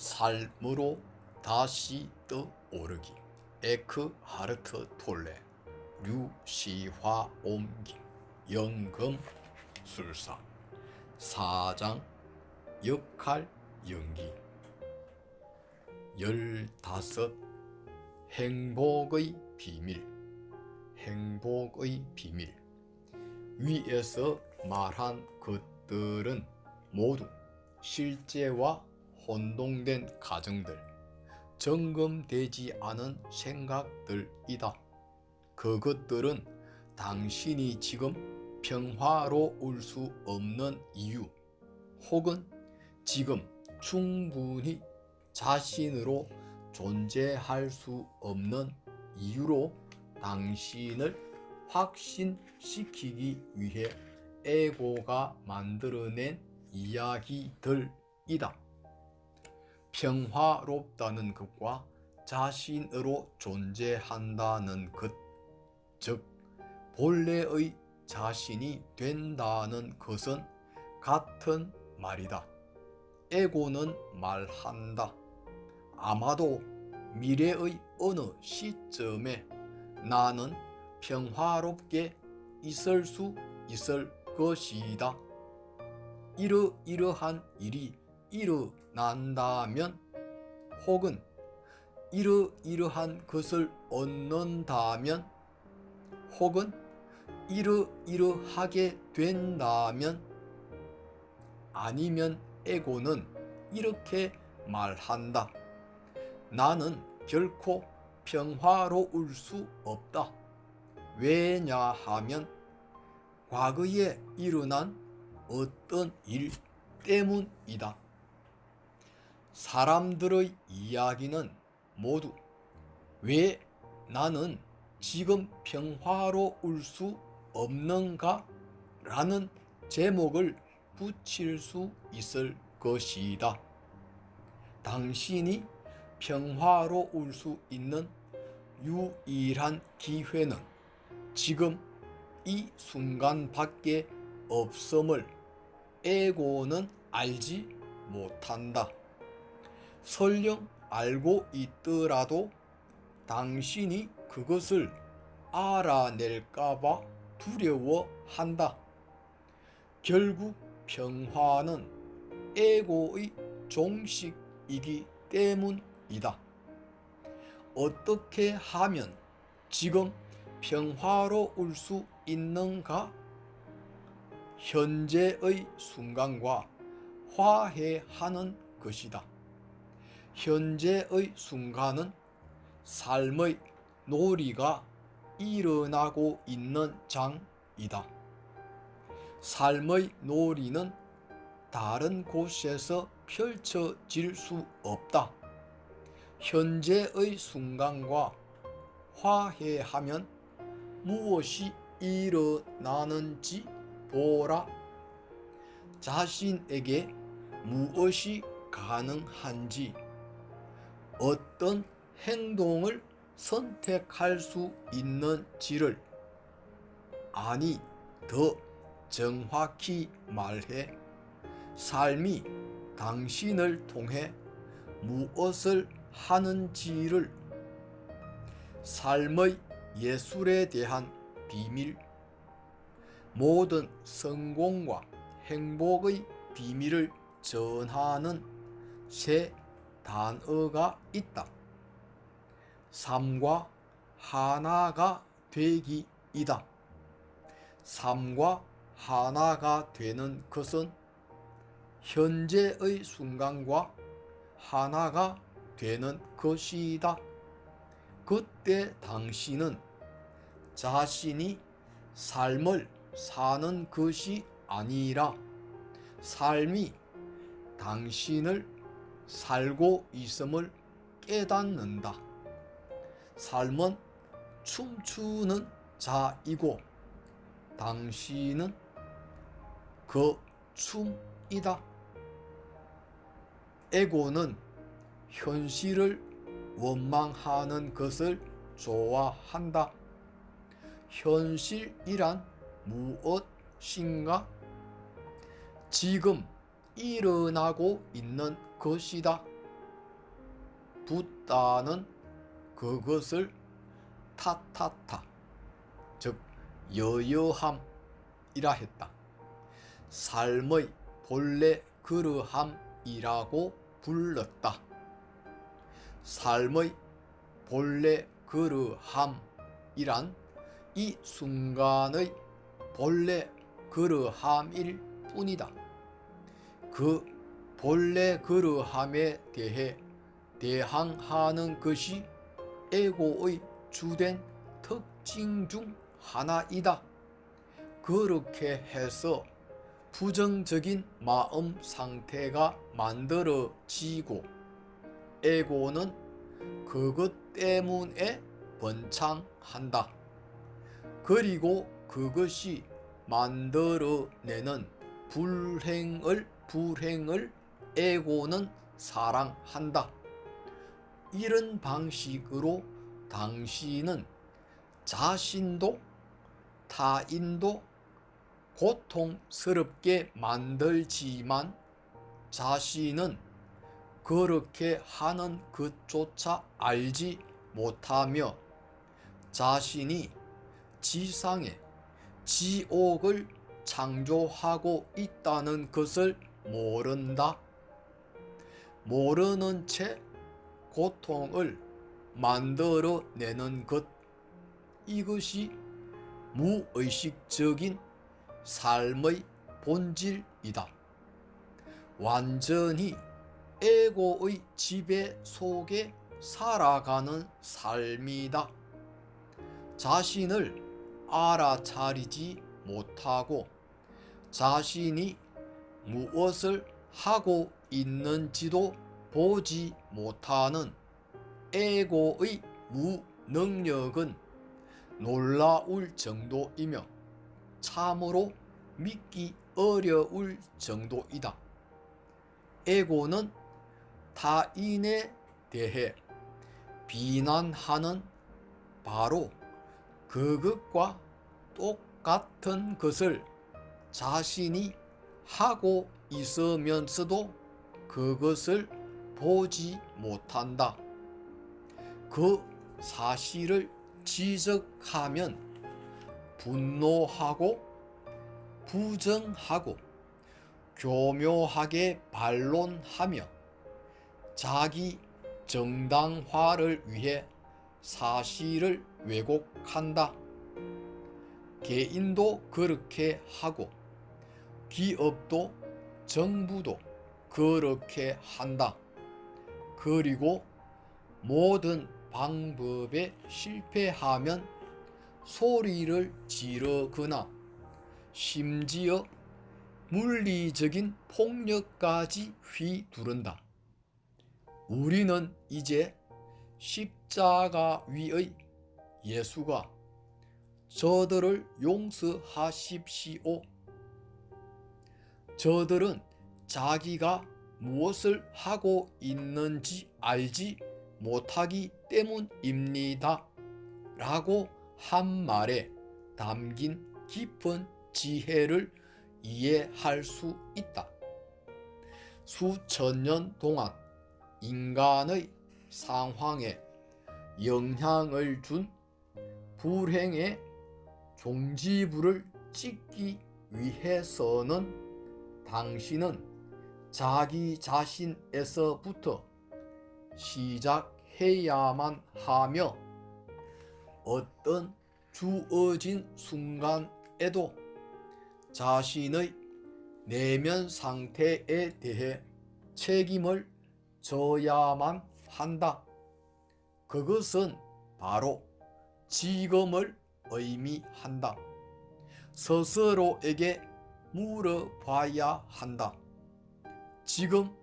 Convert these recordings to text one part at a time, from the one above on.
삶으로 다시 떠오르기. 에크하르트 톨레, 류시화 옮김, 연금술사. 4장 역할 연기. 15. 행복의 비밀. 행복의 비밀. 위에서 말한 것들은 모두 실제와 혼동된 가정들, 점검되지 않은 생각들이다. 그것들은 당신이 지금 평화로울 수 없는 이유, 혹은 지금 충분히 자신으로 존재할 수 없는 이유로 당신을 확신시키기 위해 에고가 만들어낸 이야기들이다. 평화롭다는 것과 자신으로 존재한다는 것, 즉 본래의 자신이 된다는 것은 같은 말이다. 에고는 말한다. 아마도 미래의 어느 시점에 나는 평화롭게 있을 수 있을 것이다. 이러이러한 일이 일어난다면, 혹은 이러이러한 것을 얻는다면, 혹은 이러이러하게 된다면, 아니면 에고는 이렇게 말한다. 나는 결코 평화로울 수 없다. 왜냐하면 과거에 일어난 어떤 일 때문이다. 사람들의 이야기는 모두 왜 나는 지금 평화로울 수 없는가? 라는 제목을 붙일 수 있을 것이다. 당신이 평화로울 수 있는 유일한 기회는 지금 이 순간밖에 없음을 에고는 알지 못한다. 설령 알고 있더라도 당신이 그것을 알아낼까봐 두려워한다. 결국 평화는 에고의 종식이기 때문이다. 어떻게 하면 지금 평화로울 수 있는가? 현재의 순간과 화해하는 것이다. 현재의 순간은 삶의 놀이가 일어나고 있는 장이다. 삶의 놀이는 다른 곳에서 펼쳐질 수 없다. 현재의 순간과 화해하면 무엇이 일어나는지 보라. 자신에게 무엇이 가능한지, 어떤 행동을 선택할 수 있는지를, 아니 더 정확히 말해 삶이 당신을 통해 무엇을 하는지를, 삶의 예술에 대한 비밀, 모든 성공과 행복의 비밀을 전하는 세 단어가 있다. 삶과 하나가 되기이다. 삶과 하나가 되는 것은 현재의 순간과 하나가 되는 것이다. 그때 당신은 자신이 삶을 사는 것이 아니라 삶이 당신을 살고 있음을 깨닫는다. 삶은 춤추는 자이고 당신은 그 춤이다. 에고는 현실을 원망하는 것을 좋아한다. 현실이란 무엇인가? 지금 일어나고 있는 것이다. 붙다는 그것을 타타타, 즉 여여함이라 했다. 삶의 본래 그러함이라고 불렀다. 삶의 본래 그러함이란 이 순간의 본래 그러함일 뿐이다. 그 본래 그러함에 대해 대항하는 것이 에고의 주된 특징 중 하나이다. 그렇게 해서 부정적인 마음 상태가 만들어지고 에고는 그것 때문에 번창한다. 그리고 그것이 만들어내는 불행을 에고는 사랑한다. 이런 방식으로 당신은 자신도 타인도 고통스럽게 만들지만 자신은 그렇게 하는 것조차 알지 못하며 자신이 지상에 지옥을 창조하고 있다는 것을 모른다. 모르는 채 고통을 만들어내는 것, 이것이 무의식적인 삶의 본질이다. 완전히 에고의 지배 속에 살아가는 삶이다. 자신을 알아차리지 못하고 자신이 무엇을 하고 있는지도 보지 못하는 에고의 무능력은 놀라울 정도이며 참으로 믿기 어려울 정도이다. 에고는 타인에 대해 비난하는 바로 그것과 똑같은 것을 자신이 하고 있으면서도 그것을 보지 못한다. 그 사실을 지적하면 분노하고 부정하고 교묘하게 반론하며 자기 정당화를 위해 사실을 왜곡한다. 개인도 그렇게 하고 기업도 정부도 그렇게 한다. 그리고 모든 방법에 실패하면 소리를 지르거나 심지어 물리적인 폭력까지 휘두른다. 우리는 이제 십자가 위의 예수가 저들을 용서하십시오. 저들은 자기가 무엇을 하고 있는지 알지 못하기 때문입니다. 라고 한 말에 담긴 깊은 지혜를 이해할 수 있다. 수천 년 동안 인간의 상황에 영향을 준 불행의 종지부를 찍기 위해서는 당신은 자기 자신에서부터 시작해야만 하며 어떤 주어진 순간에도 자신의 내면 상태에 대해 책임을 져야만 한다. 그것은 바로 지금을 의미한다. 스스로에게 물어봐야 한다. 지금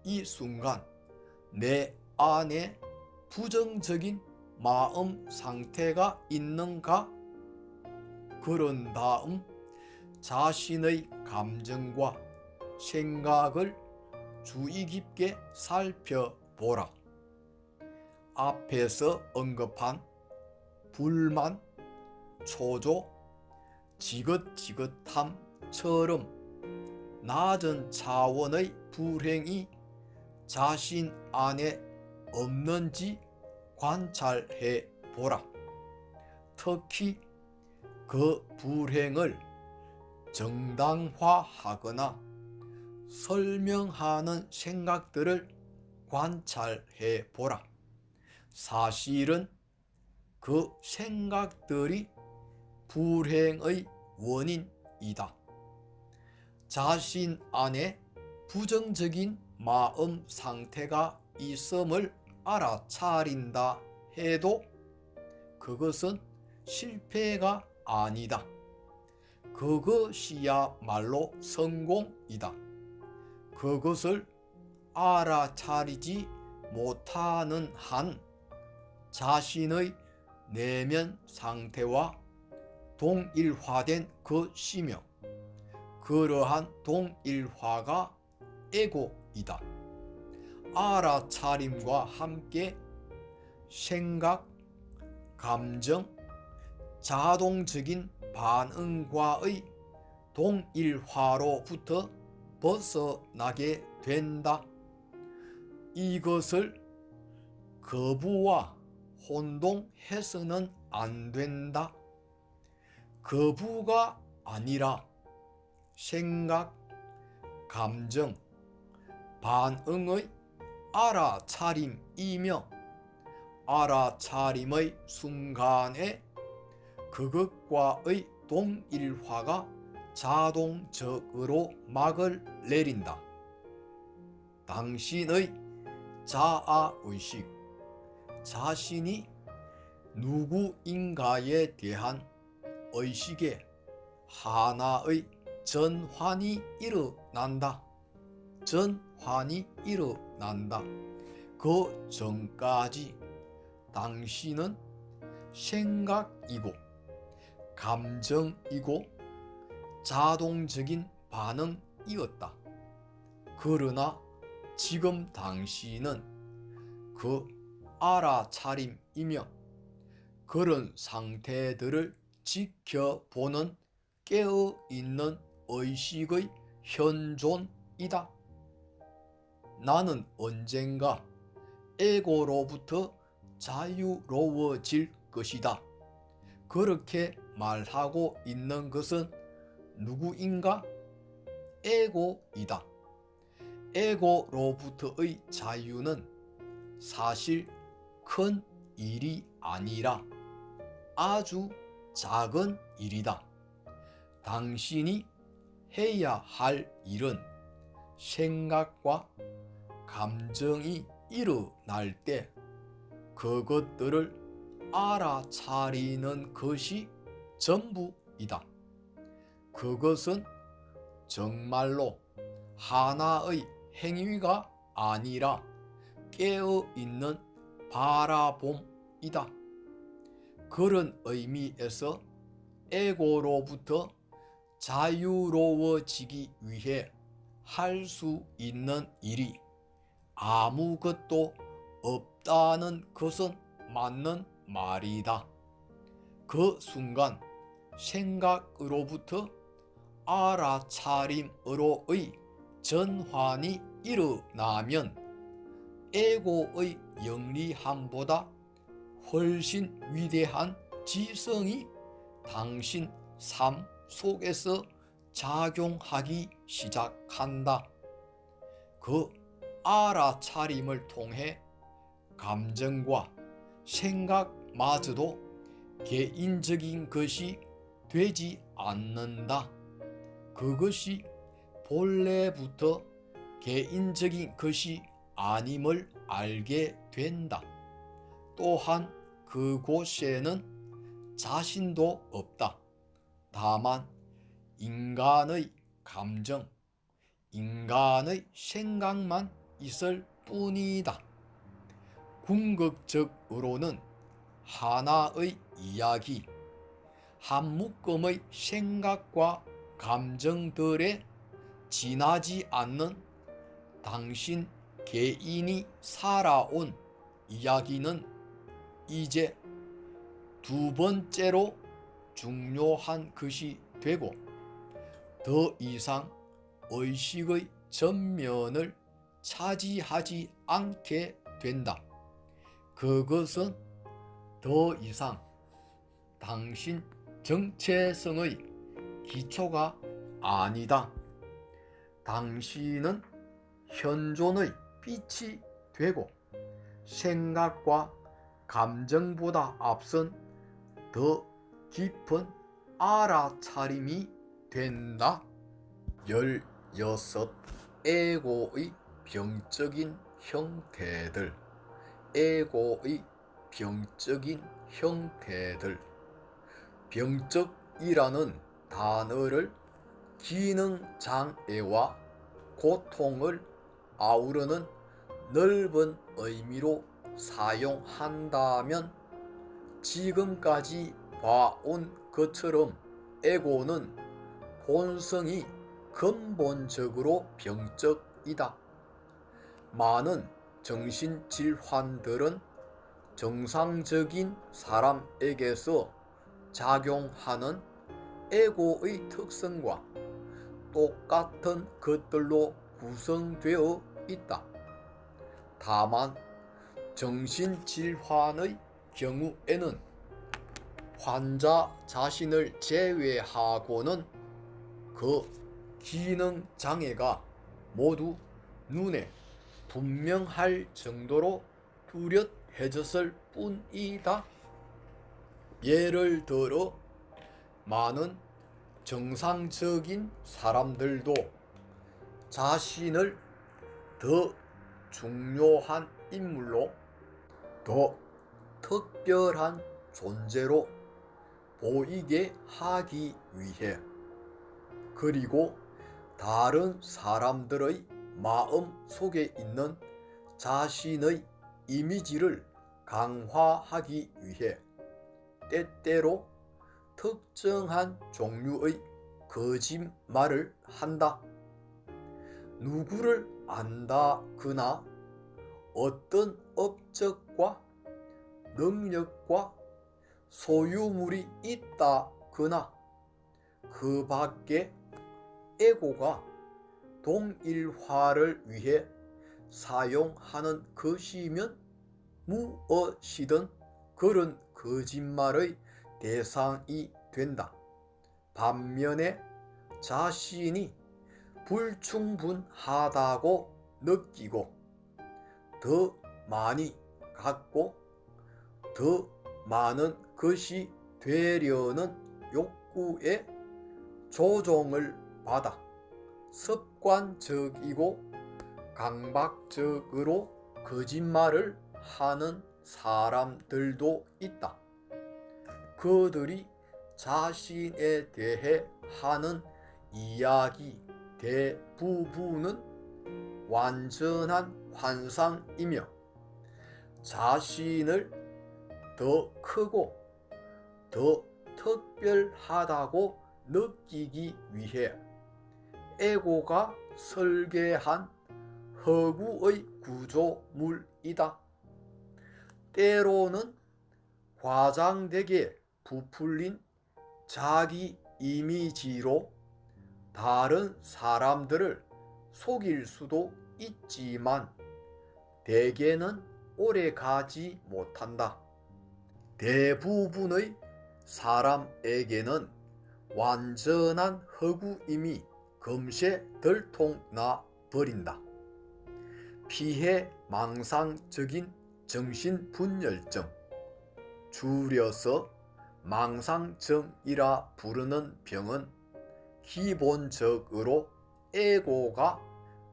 이 순간 내 안에 부정적인 마음 상태가 있는가? 그런 다음 자신의 감정과 생각을 주의 깊게 살펴보라. 앞에서 언급한 불만, 초조, 지긋지긋함처럼 낮은 차원의 불행이 자신 안에 없는지 관찰해 보라. 특히 그 불행을 정당화하거나 설명하는 생각들을 관찰해 보라. 사실은 그 생각들이 불행의 원인이다. 자신 안에 부정적인 마음 상태가 있음을 알아차린다 해도 그것은 실패가 아니다. 그것이야말로 성공이다. 그것을 알아차리지 못하는 한 자신의 내면 상태와 동일화된 것이며 그러한 동일화가 에고이다. 알아차림과 함께 생각, 감정, 자동적인 반응과의 동일화로부터 벗어나게 된다. 이것을 거부와 혼동해서는 안 된다. 거부가 아니라 생각, 감정, 반응의 알아차림이며 알아차림의 순간에 그것과의 동일화가 자동적으로 막을 내린다. 당신의 자아의식, 자신이 누구인가에 대한 의식에 하나의 전환이 일어난다. 전환이 일어난다. 그 전까지 당신은 생각이고 감정이고 자동적인 반응이었다. 그러나 지금 당신은 그 알아차림이며 그런 상태들을 지켜보는 깨어있는 의식의 현존이다. 나는 언젠가 에고로부터 자유로워질 것이다. 그렇게 말하고 있는 것은 누구인가? 에고이다. 에고로부터의 자유는 사실 큰 일이 아니라 아주 작은 일이다. 당신이 해야 할 일은 생각과 감정이 일어날 때 그것들을 알아차리는 것이 전부이다. 그것은 정말로 하나의 행위가 아니라 깨어있는 바라봄이다. 그런 의미에서 에고로부터 자유로워지기 위해 할 수 있는 일이 아무것도 없다는 것은 맞는 말이다. 그 순간 생각으로부터 알아차림으로의 전환이 일어나면 에고의 영리함보다 훨씬 위대한 지성이 당신 삶 속에서 작용하기 시작한다. 그 알아차림을 통해 감정과 생각마저도 개인적인 것이 되지 않는다. 그것이 본래부터 개인적인 것이 아님을 알게 된다. 또한 그곳에는 자신도 없다. 다만 인간의 감정, 인간의 생각만 있을 뿐이다. 궁극적으로는 하나의 이야기, 한 묶음의 생각과 감정들에 지나지 않는 당신 개인이 살아온 이야기는 이제 두 번째로 중요한 것이 되고 더 이상 의식의 전면을 차지하지 않게 된다. 그것은 더 이상 당신 정체성의 기초가 아니다. 당신은 현존의 빛이 되고 생각과 감정보다 앞선 더 깊은 알아차림이 된다. 16. 에고의 병적인 형태들. 에고의 병적인 형태들. 병적이라는 단어를 기능장애와 고통을 아우르는 넓은 의미로 사용한다면 지금까지 봐온 것처럼 에고는 본성이 근본적으로 병적이다. 많은 정신질환들은 정상적인 사람에게서 작용하는 에고의 특성과 똑같은 것들로 구성되어 있다. 다만 정신질환의 경우에는 환자 자신을 제외하고는 그 기능장애가 모두 눈에 분명할 정도로 뚜렷해졌을 뿐이다. 예를 들어 많은 정상적인 사람들도 자신을 더 중요한 인물로, 더 특별한 존재로 보이게 하기 위해, 그리고 다른 사람들의 마음 속에 있는 자신의 이미지를 강화하기 위해 때때로 특정한 종류의 거짓말을 한다. 누구를 안다거나 어떤 업적과 능력과 소유물이 있다거나 그 밖에 에고가 동일화를 위해 사용하는 것이면 무엇이든 그런 거짓말의 대상이 된다. 반면에 자신이 불충분하다고 느끼고 더 많이 갖고 더 많은 것이 되려는 욕구에 조종을 받아 습관적이고 강박적으로 거짓말을 하는 사람들도 있다. 그들이 자신에 대해 하는 이야기 대부분은 완전한 환상이며 자신을 더 크고 더 특별하다고 느끼기 위해 에고가 설계한 허구의 구조물이다. 때로는 과장되게 부풀린 자기 이미지로 다른 사람들을 속일 수도 있지만 대개는 오래 가지 못한다. 대부분의 사람에게는 완전한 허구임이 금세 들통나 버린다. 피해망상적인 정신분열증, 줄여서 망상증이라 부르는 병은 기본적으로 에고가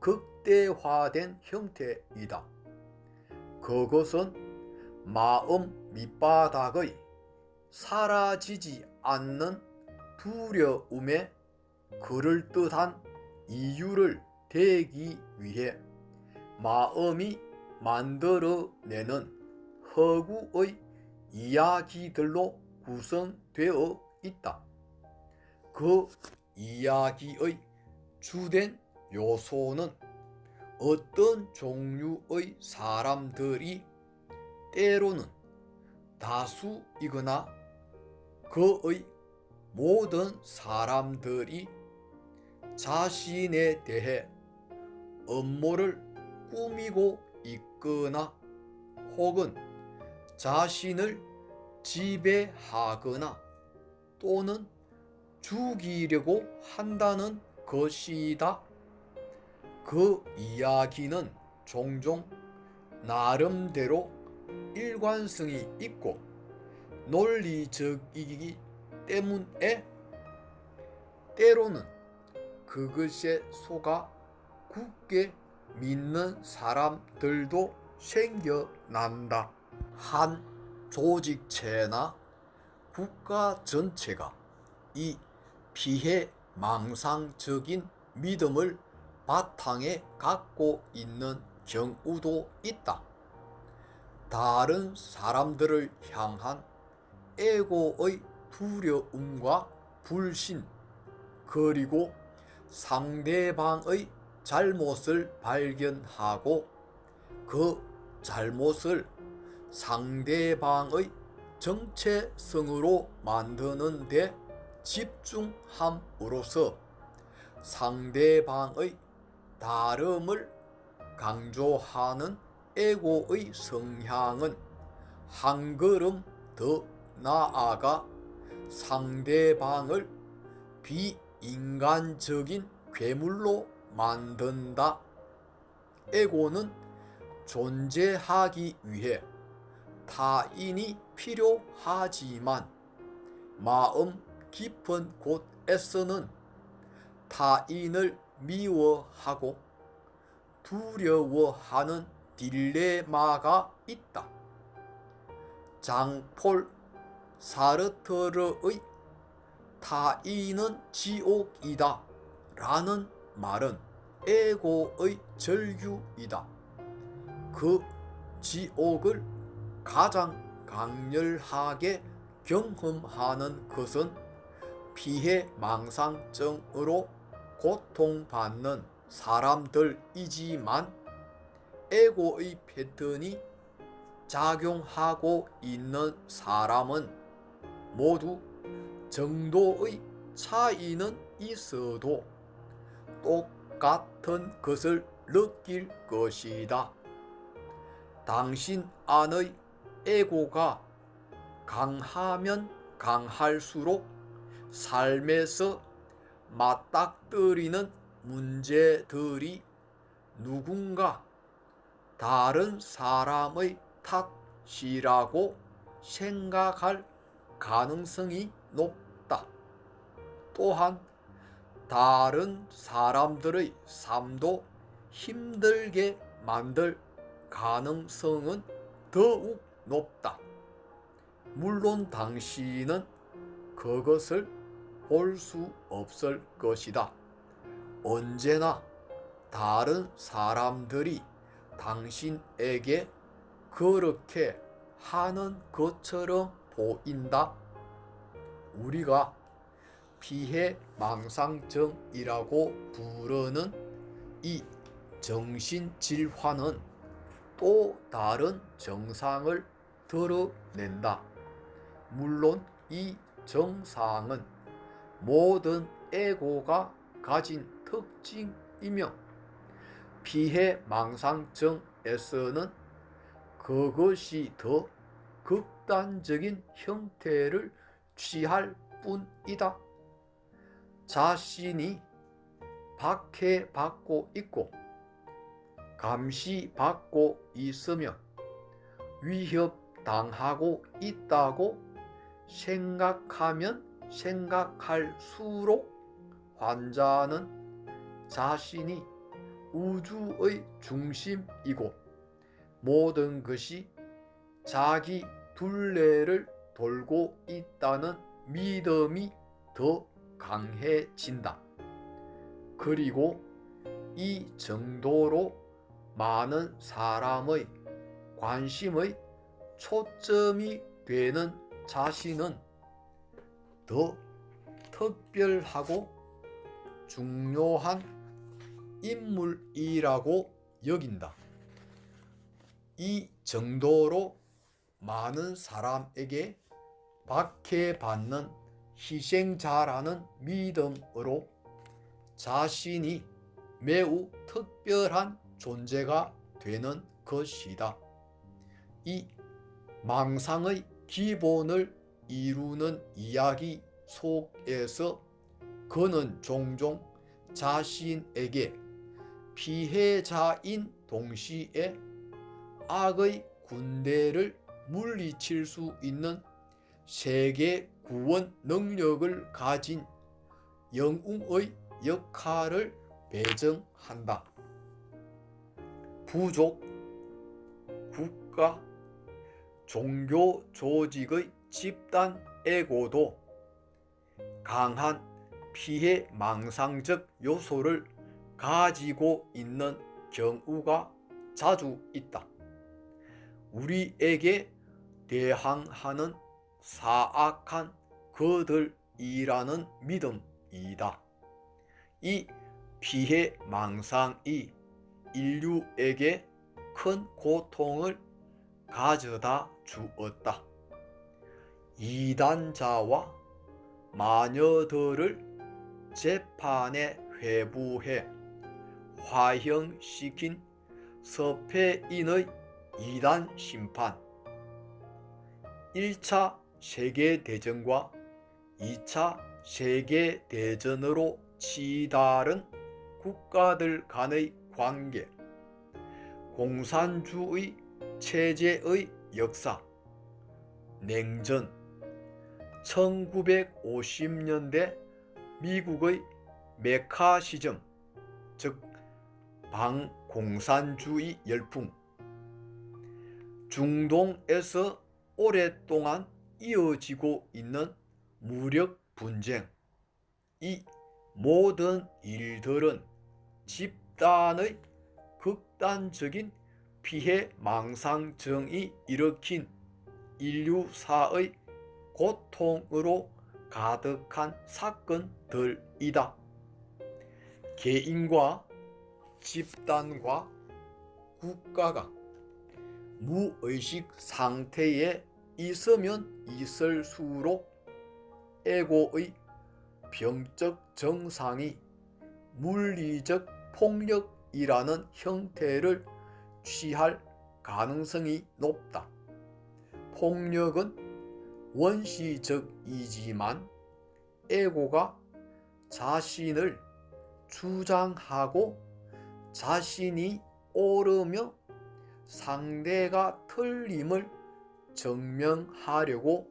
극대화된 형태이다. 그것은 마음 밑바닥의 사라지지 않는 두려움에 그럴듯한 이유를 대기 위해 마음이 만들어내는 허구의 이야기들로 구성되어 있다. 그 이야기의 주된 요소는 어떤 종류의 사람들이 때로는 다수이거나 그의 모든 사람들이 자신에 대해 음모를 꾸미고 있거나 혹은 자신을 지배하거나 또는 죽이려고 한다는 것이다. 그 이야기는 종종 나름대로 일관성이 있고 논리적이기 때문에 때로는 그것에 속아 굳게 믿는 사람들도 생겨난다. 한 조직체나 국가 전체가 이 피해망상적인 믿음을 바탕에 갖고 있는 경우도 있다. 다른 사람들을 향한 에고의 두려움과 불신, 그리고 상대방의 잘못을 발견하고 그 잘못을 상대방의 정체성으로 만드는 데 집중함으로써 상대방의 다름을 강조하는 에고의 성향은 한 걸음 더 나아가 상대방을 비인간적인 괴물로 만든다. 에고는 존재하기 위해 타인이 필요하지만 마음 깊은 곳에서는 타인을 미워하고 두려워하는 딜레마가 있다. 장폴 사르트르의 타인은 지옥이다 라는 말은 에고의 절규이다. 그 지옥을 가장 강렬하게 경험하는 것은 피해망상증으로 고통받는 사람들이지만 에고의 패턴이 작용하고 있는 사람은 모두 정도의 차이는 있어도 똑같은 것을 느낄 것이다. 당신 안의 에고가 강하면 강할수록 삶에서 맞닥뜨리는 문제들이 누군가 다른 사람의 탓이라고 생각할 가능성이 높다. 또한 다른 사람들의 삶도 힘들게 만들 가능성은 더욱 높다. 물론 당신은 그것을 볼 수 없을 것이다. 언제나 다른 사람들이 당신에게 그렇게 하는 것처럼 보인다. 우리가 피해망상증이라고 부르는 이 정신질환은 또 다른 증상을 드러낸다. 물론 이 증상은 모든 에고가 가진 특징이며 피해망상증에서는 그것이 더 극단적인 형태를 취할 뿐이다. 자신이 박해받고 있고 감시받고 있으며 위협당하고 있다고 생각하면 생각할수록 환자는 자신이 우주의 중심이고 모든 것이 자기 둘레를 돌고 있다는 믿음이 더 강해진다. 그리고 이 정도로 많은 사람의 관심의 초점이 되는 자신은 더 특별하고 중요한 인물이라고 여긴다. 이 정도로 많은 사람에게 박해받는 희생자라는 믿음으로 자신이 매우 특별한 존재가 되는 것이다. 이 망상의 기본을 이루는 이야기 속에서 그는 종종 자신에게 피해자인 동시에 악의 군대를 물리칠 수 있는 세계 구원 능력을 가진 영웅의 역할을 배정한다. 부족, 국가, 종교 조직의 집단 에고도 강한 피해 망상적 요소를 가지고 있는 경우가 자주 있다. 우리에게 대항하는 사악한 그들이라는 믿음이다. 이 피해 망상이 인류에게 큰 고통을 가져다 주었다. 이단자와 마녀들을 재판에 회부해 화형시킨 서패인의 이단 심판, 1차 세계대전과 2차 세계대전으로 치달은 국가들 간의 관계, 공산주의 체제의 역사, 냉전, 1950년대 미국의 메카시즘, 즉 반공산주의 열풍, 중동에서 오랫동안 이어지고 있는 무력 분쟁, 이 모든 일들은 집단의 극단적인 피해 망상증이 일으킨 인류사의 고통으로 가득한 사건들이다. 개인과 집단과 국가가 무의식 상태에 있으면 있을수록 에고의 병적 증상이 물리적 폭력이라는 형태를 취할 가능성이 높다. 폭력은 원시적이지만 에고가 자신을 주장하고 자신이 옳으며 상대가 틀림을 증명하려고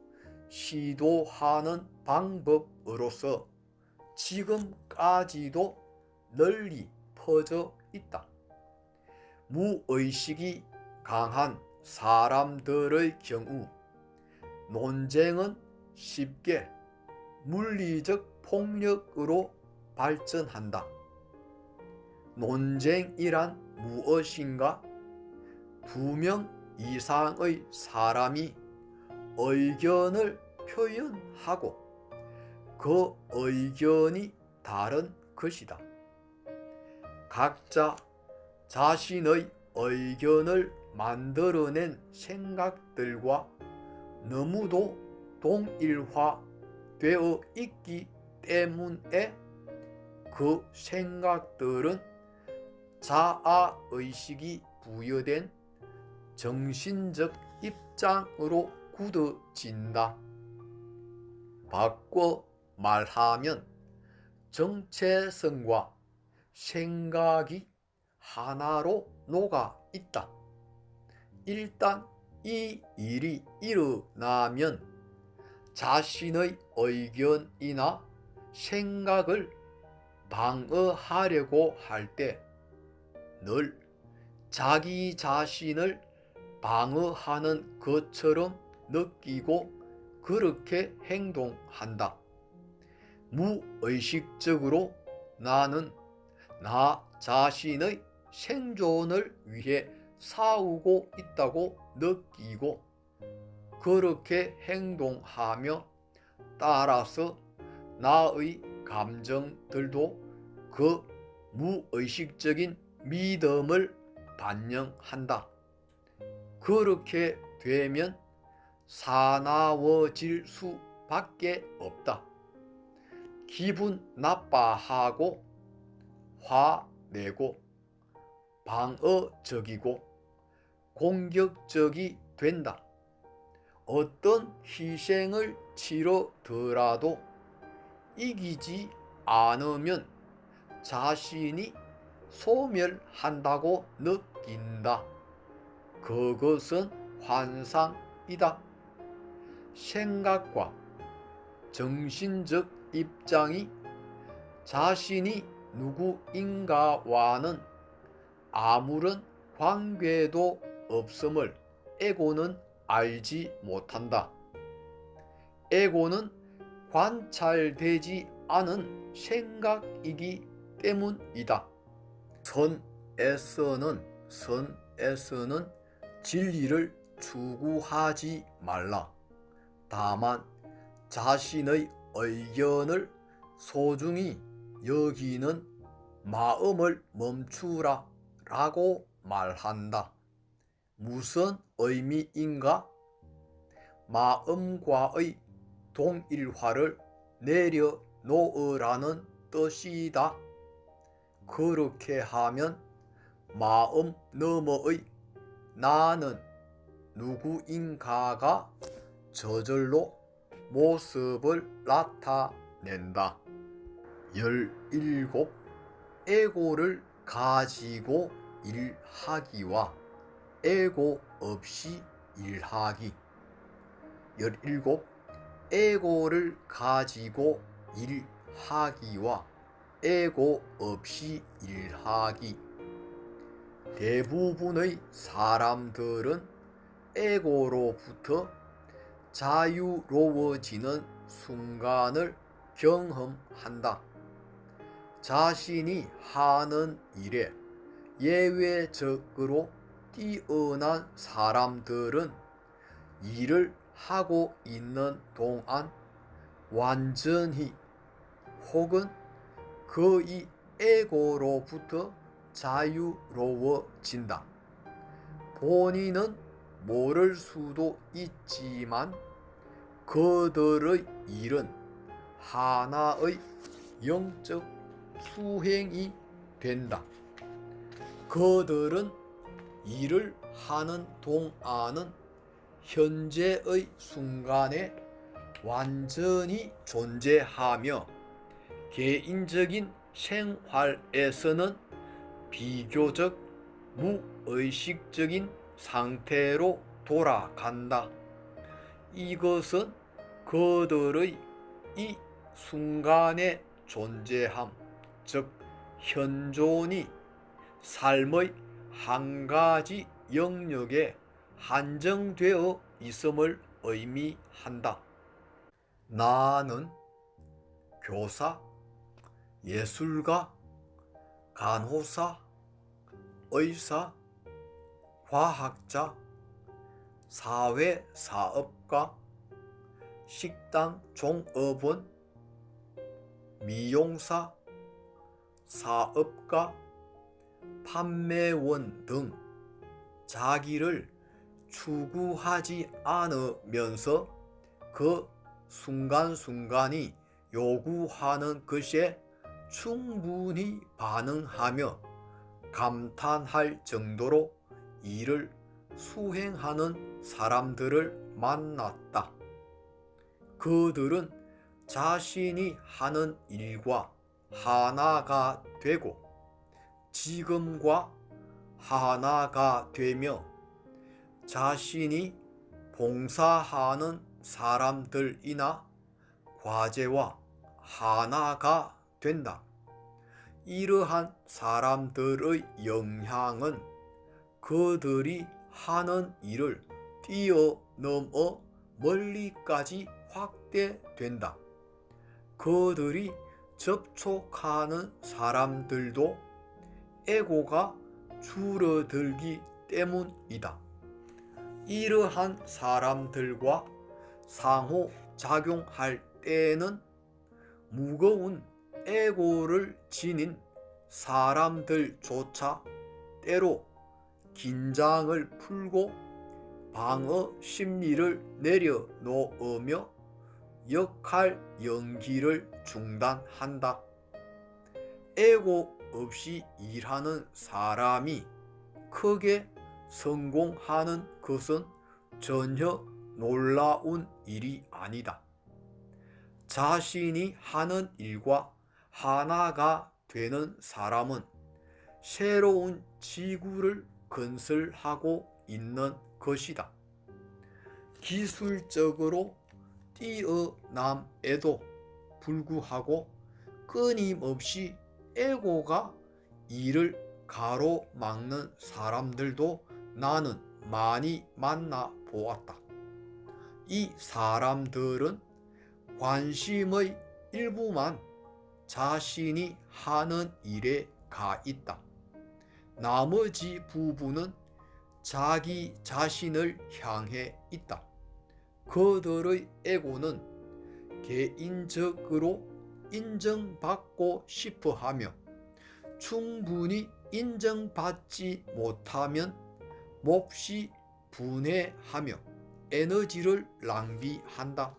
시도하는 방법으로서 지금까지도 널리 퍼져 있다. 무의식이 강한 사람들의 경우 논쟁은 쉽게 물리적 폭력으로 발전한다. 논쟁이란 무엇인가? 2명 이상의 사람이 의견을 표현하고 그 의견이 다른 것이다. 각자 자신의 의견을 만들어낸 생각들과 너무도 동일화되어 있기 때문에 그 생각들은 자아의식이 부여된 정신적 입장으로 굳어진다. 바꿔 말하면 정체성과 생각이 하나로 녹아 있다. 일단 이 일이 일어나면 자신의 의견이나 생각을 방어하려고 할 때 늘 자기 자신을 방어하는 것처럼 느끼고 그렇게 행동한다. 무의식적으로 나는 나 자신의 생존을 위해 싸우고 있다고 느끼고 그렇게 행동하며 따라서 나의 감정들도 그 무의식적인 믿음을 반영한다. 그렇게 되면 사나워질 수밖에 없다. 기분 나빠하고 화내고 방어적이고 공격적이 된다. 어떤 희생을 치르더라도 이기지 않으면 자신이 소멸한다고 느낀다. 그것은 환상이다. 생각과 정신적 입장이 자신이 누구인가와는 아무런 관계도 없음을 에고는 알지 못한다. 에고는 관찰되지 않은 생각이기 때문이다. 선에서는 진리를 추구하지 말라. 다만 자신의 의견을 소중히 여기는 마음을 멈추라 라고 말한다. 무슨 의미인가? 마음과의 동일화를 내려놓으라는 뜻이다. 그렇게 하면 마음 너머의 나는 누구인가가 저절로 모습을 나타낸다. 17. 에고를 가지고 일하기와 에고 없이 일하기. 17. 에고를 가지고 일하기와 에고 없이 일하기. 대부분의 사람들은 에고로부터 자유로워지는 순간을 경험한다. 자신이 하는 일에 예외적으로 뛰어난 사람들은 일을 하고 있는 동안 완전히 혹은 거의 에고로부터 자유로워진다. 본인은 모를 수도 있지만 그들의 일은 하나의 영적 수행이 된다. 그들은 일을 하는 동안은 현재의 순간에 완전히 존재하며 개인적인 생활에서는 비교적 무의식적인 상태로 돌아간다. 이것은 그들의 이 순간의 존재함, 즉 현존이 삶의 한 가지 영역에 한정되어 있음을 의미한다. 나는 교사, 예술가, 간호사, 의사, 과학자, 사회사업가, 식당 종업원, 미용사, 사업가, 판매원 등 자기를 추구하지 않으면서 그 순간순간이 요구하는 것에 충분히 반응하며 감탄할 정도로 일을 수행하는 사람들을 만났다. 그들은 자신이 하는 일과 하나가 되고 지금과 하나가 되며 자신이 봉사하는 사람들이나 과제와 하나가 된다. 이러한 사람들의 영향은 그들이 하는 일을 뛰어넘어 멀리까지 확대된다. 그들이 접촉하는 사람들도 에고가 줄어들기 때문이다. 이러한 사람들과 상호작용할 때에는 무거운 에고를 지닌 사람들조차 때로 긴장을 풀고 방어 심리를 내려놓으며 역할 연기를 중단한다. 에고 없이 일하는 사람이 크게 성공하는 것은 전혀 놀라운 일이 아니다. 자신이 하는 일과 하나가 되는 사람은 새로운 지구를 건설하고 있는 것이다. 기술적으로 뛰어남에도 불구하고 끊임없이 에고가 이를 가로막는 사람들도 나는 많이 만나 보았다. 이 사람들은 관심의 일부만 자신이 하는 일에 가 있다. 나머지 부분은 자기 자신을 향해 있다. 그들의 에고는 개인적으로 인정받고 싶어 하며 충분히 인정받지 못하면 몹시 분해하며 에너지를 낭비한다.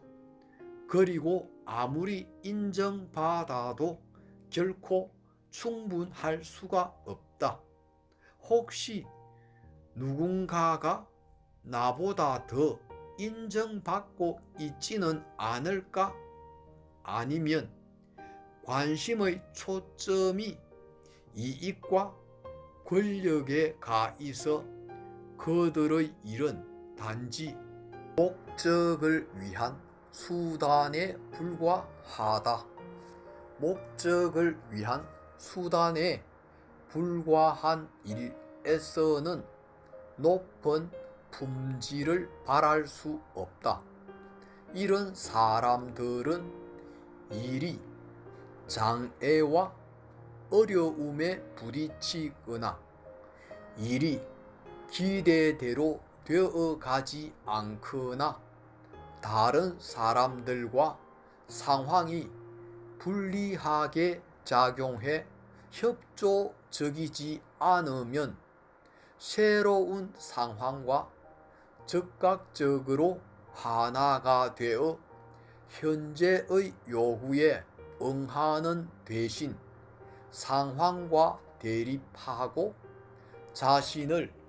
그리고 아무리 인정받아도 결코 충분할 수가 없다. 혹시 누군가가 나보다 더 인정받고 있지는 않을까? 아니면 관심의 초점이 이익과 권력에 가 있어 그들의 일은 단지 목적을 위한 수단에 불과하다. 목적을 위한 수단에 불과한 일에서는 높은 품질을 바랄 수 없다. 이런 사람들은 일이 장애와 어려움에 부딪히거나 일이 기대대로 되어가지 않거나 다른 사람들과 상황이 불리하게 작용해 협조적이지 않으면 새로운 상황과 즉각적으로 하나가 되어 현재의 요구에 응하는 대신 상황과 대립하고 자신을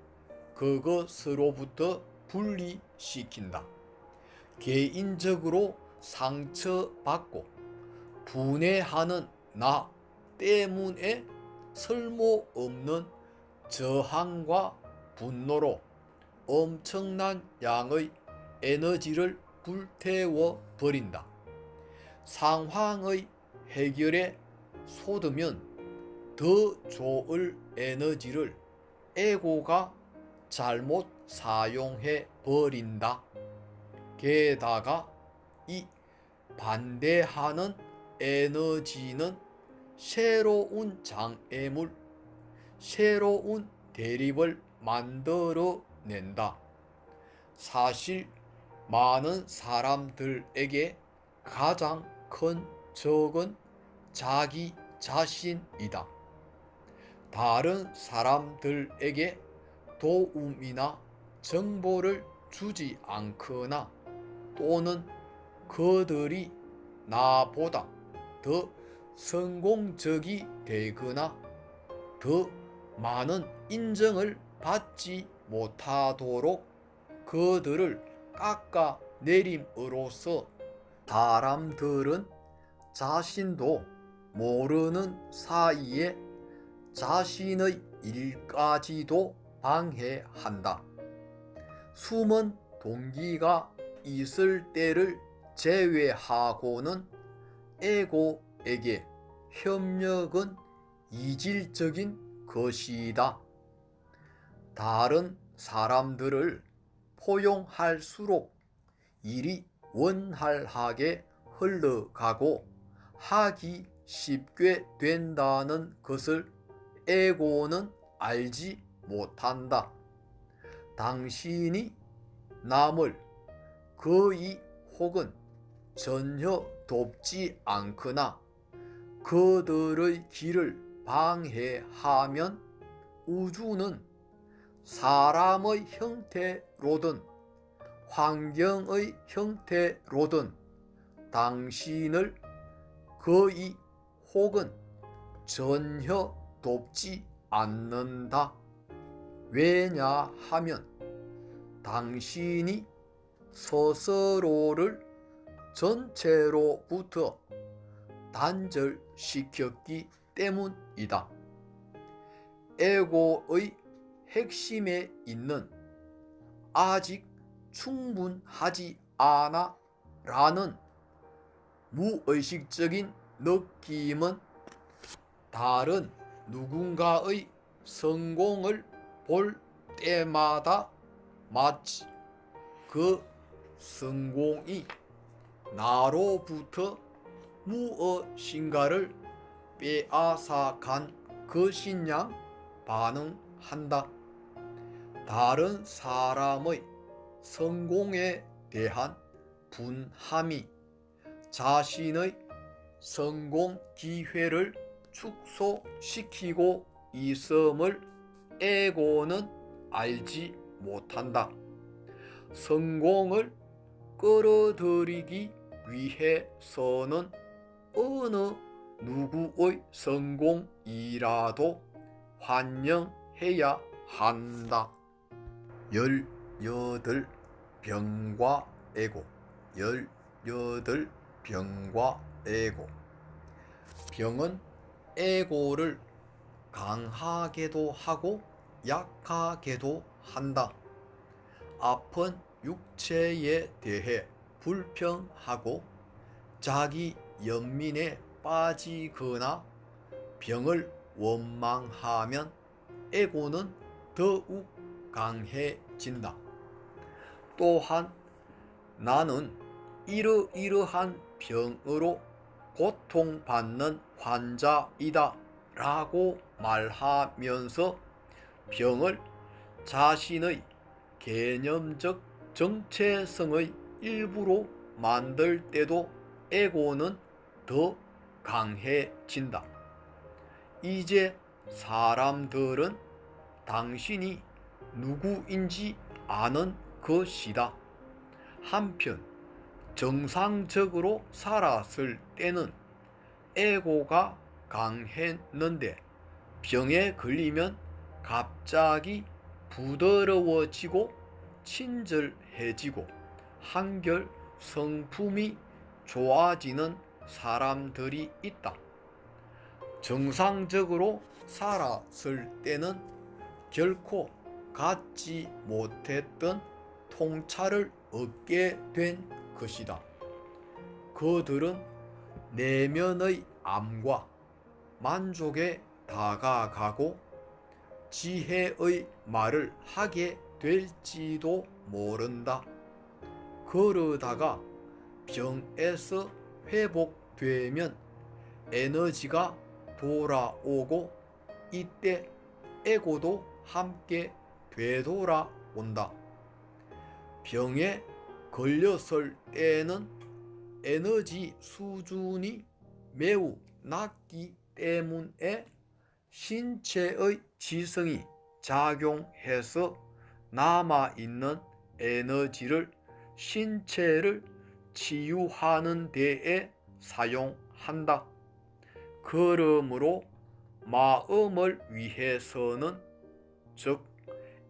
그것으로부터 분리시킨다. 개인적으로 상처받고 분해하는 나 때문에 쓸모없는 저항과 분노로 엄청난 양의 에너지를 불태워 버린다. 상황의 해결에 쏟으면 더 좋을 에너지를 에고가 잘못 사용해 버린다. 게다가 이 반대하는 에너지는 새로운 장애물, 새로운 대립을 만들어낸다. 사실 많은 사람들에게 가장 큰 적은 자기 자신이다. 다른 사람들에게 도움이나 정보를 주지 않거나 또는 그들이 나보다 더 성공적이 되거나 더 많은 인정을 받지 못하도록 그들을 깎아내림으로써 사람들은 자신도 모르는 사이에 자신의 일까지도 방해한다. 숨은 동기가 있을 때를 제외하고는 에고에게 협력은 이질적인 것이다. 다른 사람들을 포용할수록 일이 원활하게 흘러가고 하기 쉽게 된다는 것을 에고는 알지 못한다. 당신이 남을 거의 혹은 전혀 돕지 않거나 그들의 길을 방해하면 우주는 사람의 형태로든 환경의 형태로든 당신을 거의 혹은 전혀 돕지 않는다. 왜냐하면 당신이 스스로를 전체로부터 단절시켰기 때문이다. 에고의 핵심에 있는 아직 충분하지 않아 라는 무의식적인 느낌은 다른 누군가의 성공을 볼 때마다 마치 그 성공이 나로부터 무엇인가를 빼앗아간 것인 양 반응한다. 다른 사람의 성공에 대한 분함이 자신의 성공 기회를 축소시키고 있음을 에고는 알지 못한다. 성공을 끌어들이기 위해서는 어느 누구의 성공이라도 환영해야 한다. 18병과 에고. 18병과 에고. 병은 에고를 강하게도 하고 약하게도 한다. 아픈 육체에 대해 불평하고 자기 연민에 빠지거나 병을 원망하면 에고는 더욱 강해진다. 또한 나는 이러이러한 병으로 고통받는 환자이다 라고 말하면서 병을 자신의 개념적 정체성의 일부로 만들 때도 에고는 더 강해진다. 이제 사람들은 당신이 누구인지 아는 것이다. 한편 정상적으로 살았을 때는 에고가 강했는데 병에 걸리면 갑자기 부드러워지고 친절해지고 한결 성품이 좋아지는 사람들이 있다. 정상적으로 살았을 때는 결코 갖지 못했던 통찰을 얻게 된 것이다. 그들은 내면의 암과 만족에 다가가고 지혜의 말을 하게 될지도 모른다. 그러다가 병에서 회복되면 에너지가 돌아오고 이때 에고도 함께 되돌아온다. 병에 걸렸을 때는 에너지 수준이 매우 낮기 때문에 신체의 지성이 작용해서 남아있는 에너지를 신체를 치유하는 데에 사용한다. 그러므로 마음을 위해서는, 즉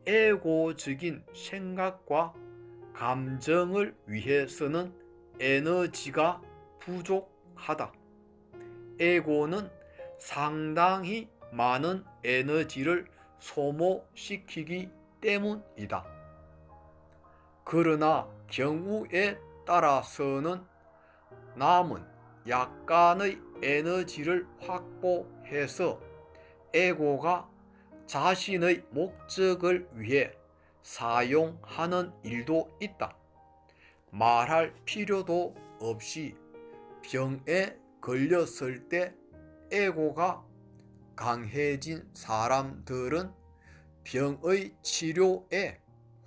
에고적인 생각과 감정을 위해서는 에너지가 부족하다. 에고는 상당히 많은 에너지를 소모시키기 때문이다. 그러나 경우에 따라서는 남은 약간의 에너지를 확보해서 에고가 자신의 목적을 위해 사용하는 일도 있다. 말할 필요도 없이 병에 걸렸을 때 에고가 강해진 사람들은 병의 치료에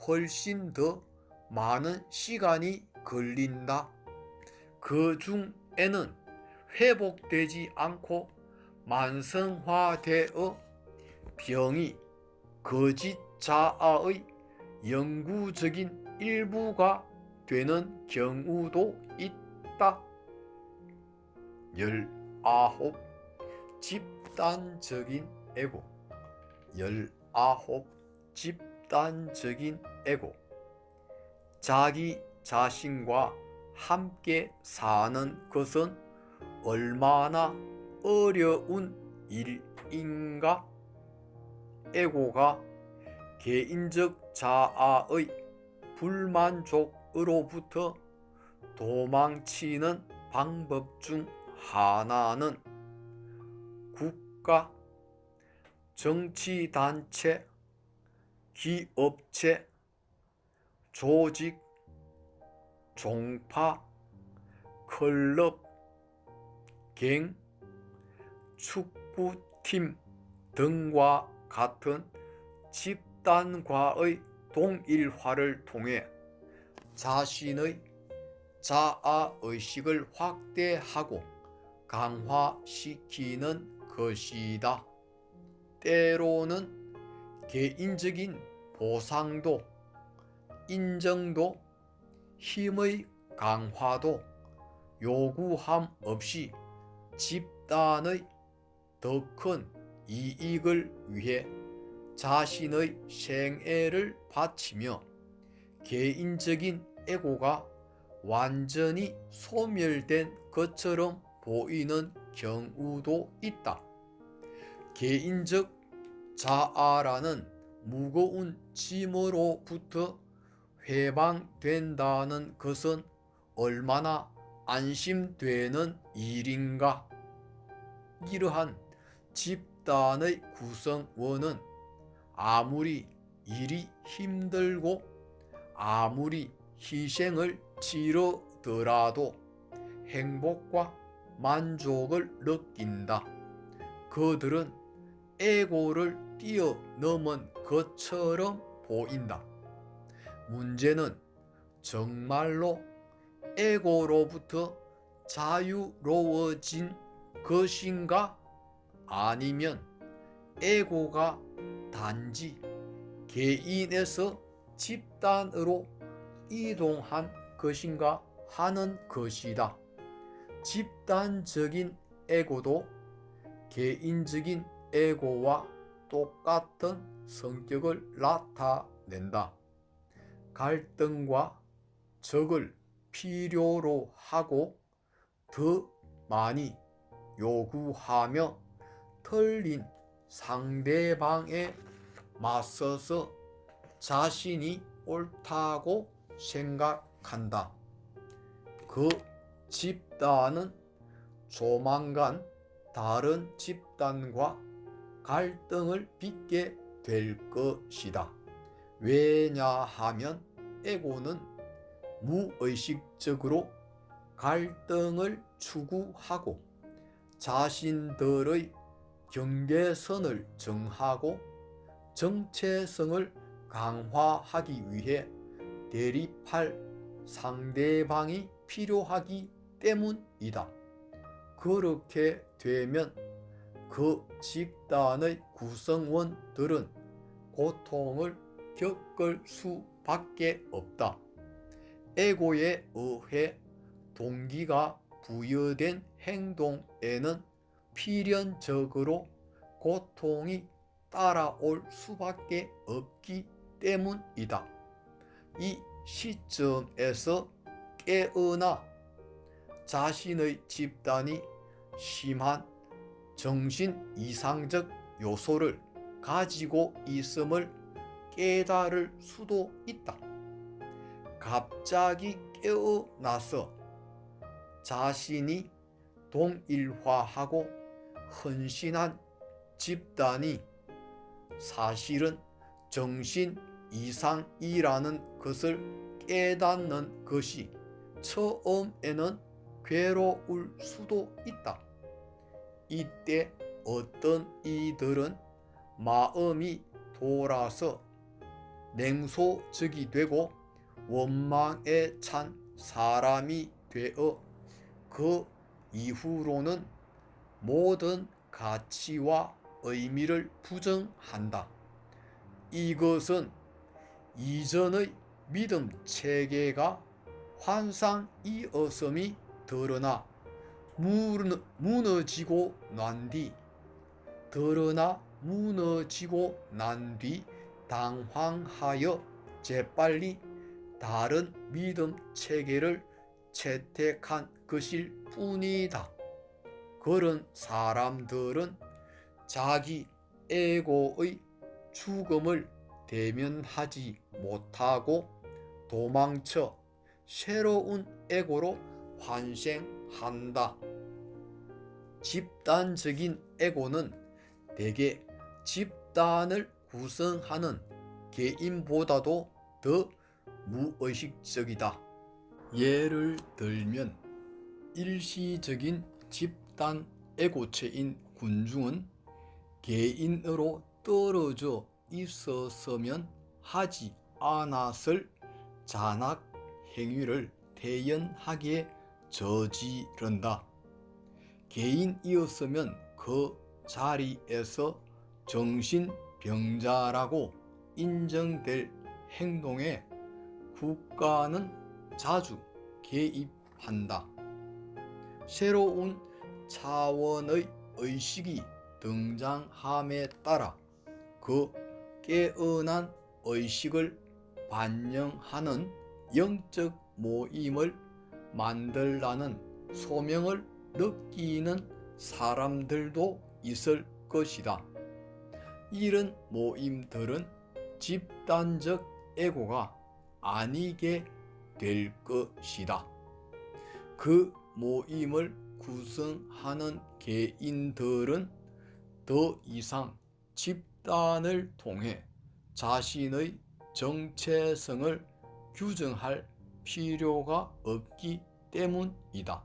훨씬 더 많은 시간이 걸린다. 그 중에는 회복되지 않고 만성화되어 병이 거짓 자아의 영구적인 일부가 되는 경우도 있다. 19. 집단적인 에고. 19. 집단적인 에고. 자기 자신과 함께 사는 것은 얼마나 어려운 일인가? 에고가 개인적 자아의 불만족으로부터 도망치는 방법 중 하나는 국가, 정치단체, 기업체, 조직, 종파, 클럽, 갱, 축구팀 등과 같은 집단과의 동일화를 통해 자신의 자아의식을 확대하고 강화시키는 것이다. 때로는 개인적인 보상도, 인정도, 힘의 강화도 요구함 없이 집단의 더 큰 이익을 위해 자신의 생애를 바치며 개인적인 에고가 완전히 소멸된 것처럼 보이는 경우도 있다. 개인적 자아라는 무거운 짐으로부터 해방된다는 것은 얼마나 안심되는 일인가? 이러한 집단의 구성원은 아무리 일이 힘들고 아무리 희생을 치르더라도 행복과 만족을 느낀다. 그들은 에고를 뛰어넘은 것처럼 보인다. 문제는 정말로 에고로부터 자유로워진 것인가? 아니면 에고가 단지 개인에서 집단으로 이동한 것인가 하는 것이다. 집단적인 에고도 개인적인 에고와 똑같은 성격을 나타낸다. 갈등과 적을 필요로 하고 더 많이 요구하며 틀린 상대방에 맞서서 자신이 옳다고 생각한다. 그 집단은 조만간 다른 집단과 갈등을 빚게 될 것이다. 왜냐하면 에고는 무의식적으로 갈등을 추구하고 자신들의 경계선을 정하고 정체성을 강화하기 위해 대립할 상대방이 필요하기 때문이다. 그렇게 되면 그 집단의 구성원들은 고통을 겪을 수밖에 없다. 에고에 의해 동기가 부여된 행동에는 필연적으로 고통이 따라올 수밖에 없기 때문이다. 이 시점에서 깨어나 자신의 집단이 심한 정신 이상적 요소를 가지고 있음을 깨달을 수도 있다. 갑자기 깨어나서 자신이 동일화하고 헌신한 집단이 사실은 정신 이상이라는 것을 깨닫는 것이 처음에는 괴로울 수도 있다. 이때 어떤 이들은 마음이 돌아서 냉소적이 되고 원망에 찬 사람이 되어 그 이후로는 모든 가치와 의미를 부정한다. 이것은 이전의 믿음 체계가 환상이었음이 드러나 무너지고 난 뒤 당황하여 재빨리 다른 믿음 체계를 채택한 것일 뿐이다. 그런 사람들은 자기 에고의 죽음을 대면하지 못하고 도망쳐 새로운 에고로 환생한다. 집단적인 에고는 대개 집단을 구성하는 개인보다도 더 무의식적이다. 예를 들면 일시적인 집단 에고체인 군중은 개인으로 떨어져 있었으면 하지 않았을 잔악 행위를 태연하게 저지른다. 개인이었으면 그 자리에서 정신병자라고 인정될 행동에 국가는 자주 개입한다. 새로운 차원의 의식이 등장함에 따라 그 깨어난 의식을 반영하는 영적 모임을 만들라는 소명을 느끼는 사람들도 있을 것이다. 이런 모임들은 집단적 에고가 아니게 될 것이다. 그 모임을 구성하는 개인들은 더 이상 집단을 통해 자신의 정체성을 규정할 필요가 없기 때문이다.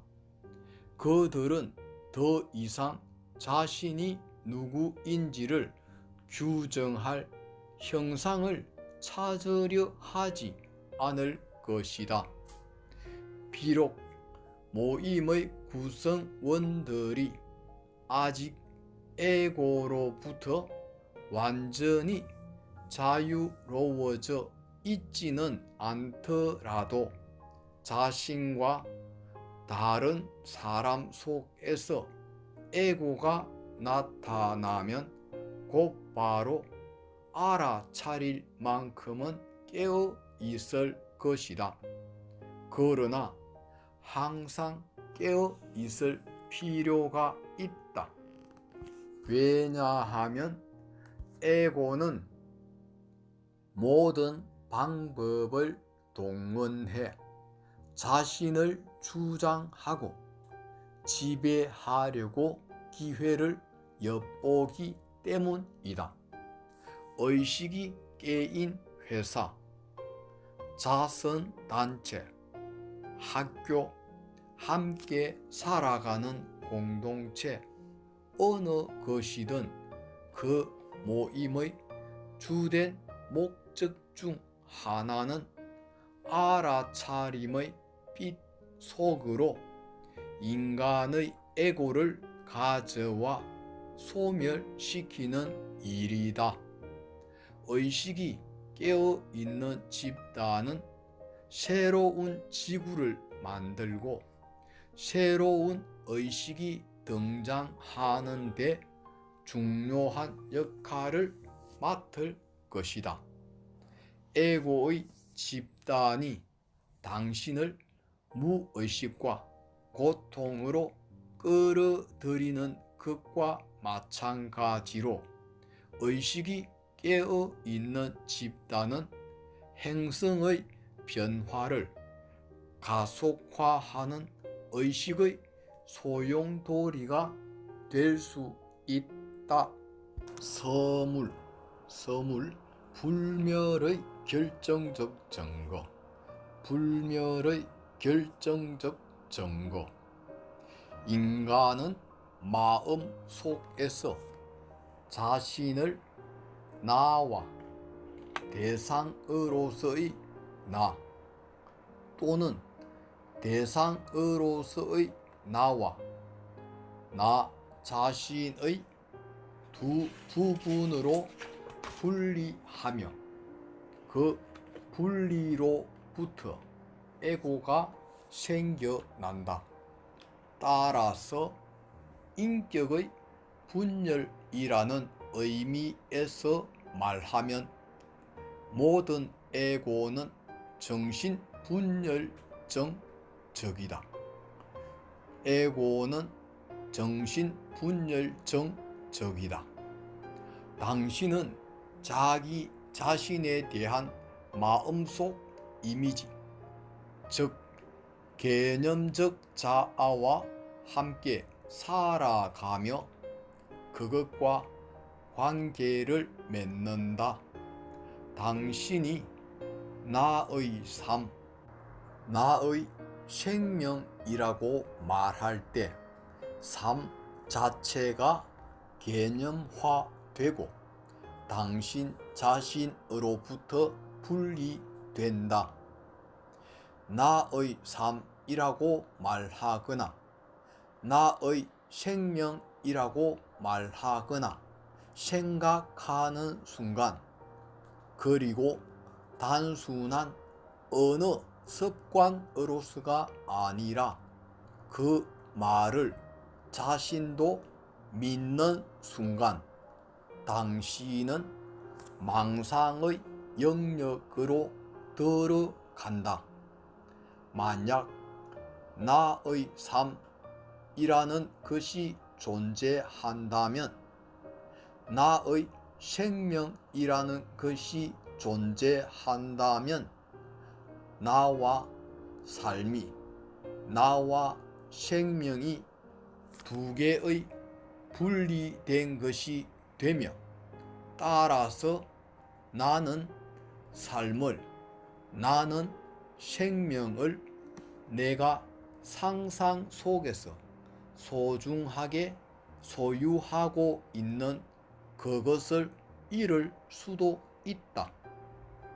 그들은 더 이상 자신이 누구인지를 규정할 형상을 찾으려 하지 않을 것이다. 비록 모임의 구성원들이 아직 에고로부터 완전히 자유로워져 있지는 않더라도 자신과 다른 사람 속에서 에고가 나타나면 곧바로 알아차릴 만큼은 깨어 있을 것이다. 그러나 항상 깨어 있을 필요가 있다. 왜냐하면 에고는 모든 방법을 동원해 자신을 주장하고 지배하려고 기회를 엿보기 때문이다. 의식이 깨인 회사, 자선단체, 학교, 함께 살아가는 공동체, 어느 것이든 그 모임의 주된 목적 중 하나는 알아차림의 빛 속으로 인간의 에고를 가져와 소멸시키는 일이다. 의식이 깨어있는 집단은 새로운 지구를 만들고 새로운 의식이 등장하는 데 중요한 역할을 맡을 것이다. 에고의 집단이 당신을 무의식과 고통으로 끌어들이는 것과 마찬가지로 의식이 깨어있는 집단은 행성의 변화를 가속화하는 의식의 소용돌이가 될 수 있다. 서물, 불멸의 결정적 증거, 불멸의 결정적 증거. 인간은 마음 속에서 자신을 나와 대상으로서의 나 또는 대상으로서의 나와 나 자신의 두 부분으로 분리하며 그 분리로부터 에고가 생겨난다. 따라서 인격의 분열이라는 의미에서 말하면 모든 에고는 정신분열증적이다. 에고는 정신분열증적이다. 당신은 자기 자신에 대한 마음속 이미지, 즉 개념적 자아와 함께 살아가며 그것과 관계를 맺는다. 당신이 나의 삶, 나의 생명이라고 말할 때 삶 자체가 개념화되고 당신 자신으로부터 분리된다. 나의 삶이라고 말하거나 나의 생명이라고 말하거나 생각하는 순간, 그리고 단순한 어느 습관으로서가 아니라 그 말을 자신도 믿는 순간, 당신은 망상의 영역으로 들어간다. 만약 나의 삶이라는 것이 존재한다면, 나의 생명이라는 것이 존재한다면, 나와 삶이, 나와 생명이 두 개의 분리된 것이 되며, 따라서 나는 삶을, 나는 생명을 내가 상상 속에서 소중하게 소유하고 있는 그것을 잃을 수도 있다.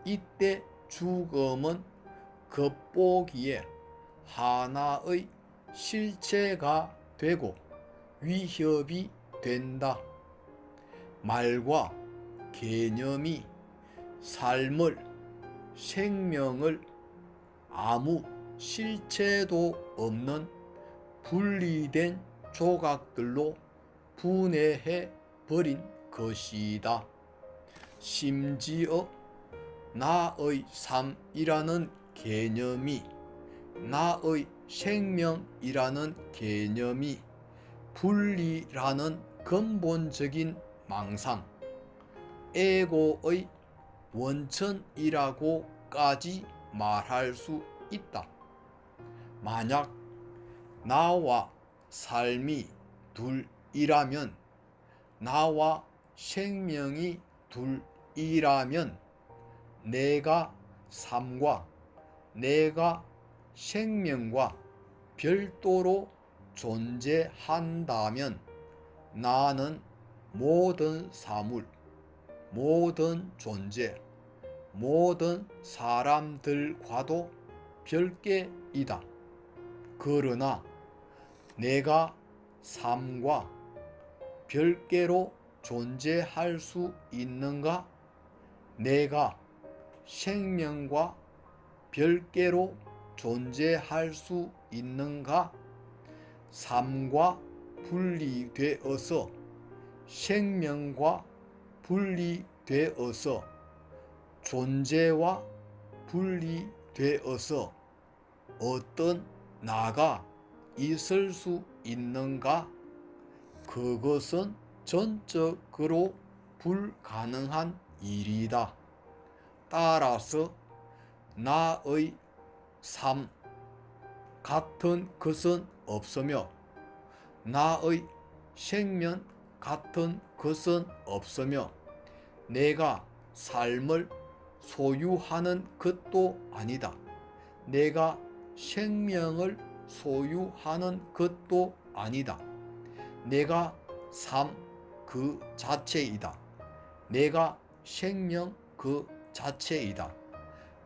이때 죽음은 겉보기에 하나의 실체가 되고 위협이 된다. 말과 개념이 삶을, 생명을 아무 실체도 없는 분리된 조각들로 분해해 버린 것이다. 심지어 나의 삶이라는 개념이, 나의 생명이라는 개념이 분리라는 근본적인 망상, 에고의 원천이라고까지 말할 수 있다. 만약 나와 삶이 둘이라면, 나와 생명이 둘이라면, 내가 삶과 내가 생명과 별도로 존재한다면, 나는 모든 사물, 모든 존재, 모든 사람들과도 별개이다. 그러나 내가 삶과 별개로 존재할 수 있는가? 내가 생명과 별개로 존재할 수 있는가? 삶과 분리되어서, 생명과 분리되어서, 존재와 분리되어서 어떤 나가 있을 수 있는가? 그것은 전적으로 불가능한 일이다. 따라서 나의 삶 같은 것은 없으며, 나의 생명 같은 것은 없으며, 내가 삶을 소유하는 것도 아니다. 내가 생명을 소유하는 것도 아니다. 내가 삶 그 자체이다. 내가 생명 그 자체이다.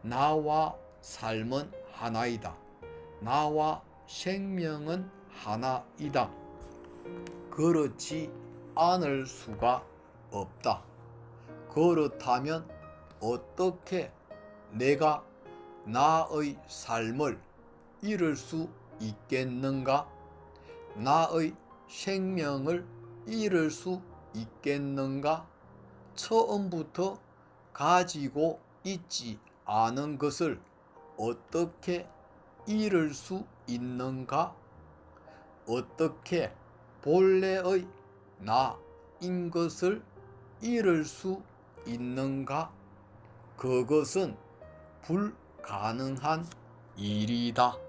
나와 삶은 하나이다. 나와 생명은 하나이다. 그렇지 않을 수가 없다. 그렇다면 어떻게 내가 나의 삶을 잃을 수 있겠는가? 나의 생명을 잃을 수 있겠는가? 처음부터 가지고 있지 않은 것을 어떻게 잃을 수 있는가? 어떻게 본래의 나인 것을 잃을 수 있는가? 그것은 불가능한 일이다.